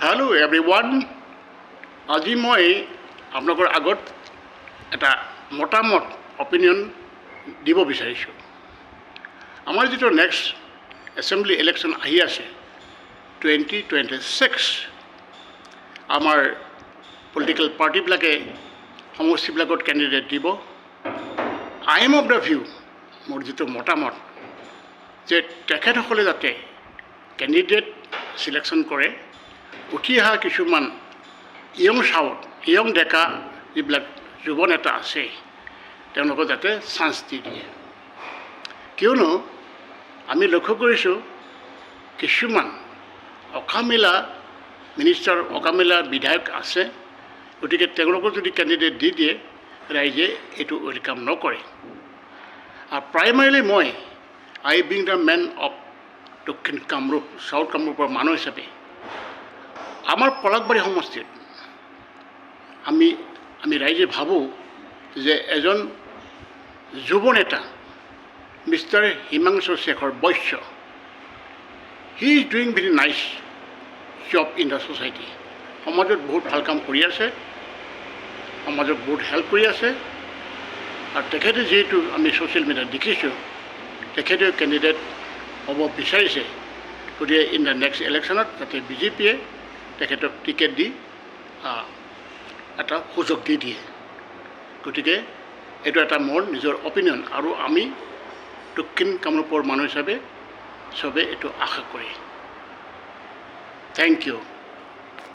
Hello' everyone, আজি মই আপোনালোকৰ আগত এটা মতামত অপিনিয়ন দিব বিচাৰিছোঁ। আমাৰ যিটো নেক্সট এছেম্বলি ইলেকশ্যন আহি আছে 2026, আমাৰ পলিটিকেল পাৰ্টিবিলাকে সমষ্টিবিলাকত কেণ্ডিডেট দিব। I am of the view, মোৰ যিটো মতামত যে তেখেতসকলে যাতে কেণ্ডিডেট ছিলেকশ্যন কৰে, উঠি অহা কিছুমান য়ং ডেকা যিবিলাক যুৱ নেতা আছে তেওঁলোকক যাতে চান্স দি দিয়ে। কিয়নো আমি লক্ষ্য কৰিছোঁ কিছুমান অকামিলা মিনিষ্টাৰ, অকামিলা বিধায়ক আছে, গতিকে তেওঁলোকক যদি কেণ্ডিডেট দি দিয়ে ৰাইজে এইটো ৱেলকাম নকৰে। আৰু প্ৰাইমাৰীলি আই বিং দ্য মেন অফ দক্ষিণ কামৰূপ, চাউথ কামৰূপৰ মানুহ হিচাপে আমাৰ পলাশবাৰী সমষ্টিত আমি ৰাইজে ভাবোঁ যে এজন যুৱ নেতা mister Himanshu Shekhar Baishya, he is doing very nice job in the society. সমাজত বহুত ভাল কাম কৰি আছে, সমাজক বহুত হেল্প কৰি আছে। আৰু তেখেতে যিহেতু আমি ছ'চিয়েল মিডিয়াত দেখিছোঁ তেখেতে কেণ্ডিডেট হ'ব বিচাৰিছে, গতিকে ইন দ্য নেক্সট ইলেকশ্যনত যাতে বিজেপিয়ে তেখেতক টিকেট দি এটা সুযোগ দি দিয়ে। গতিকে এইটো এটা মোৰ নিজৰ অপিনিয়ন, আৰু আমি দক্ষিণ কামৰূপৰ মানুহ হিচাপে চবে এইটো আশা কৰে। Thank U.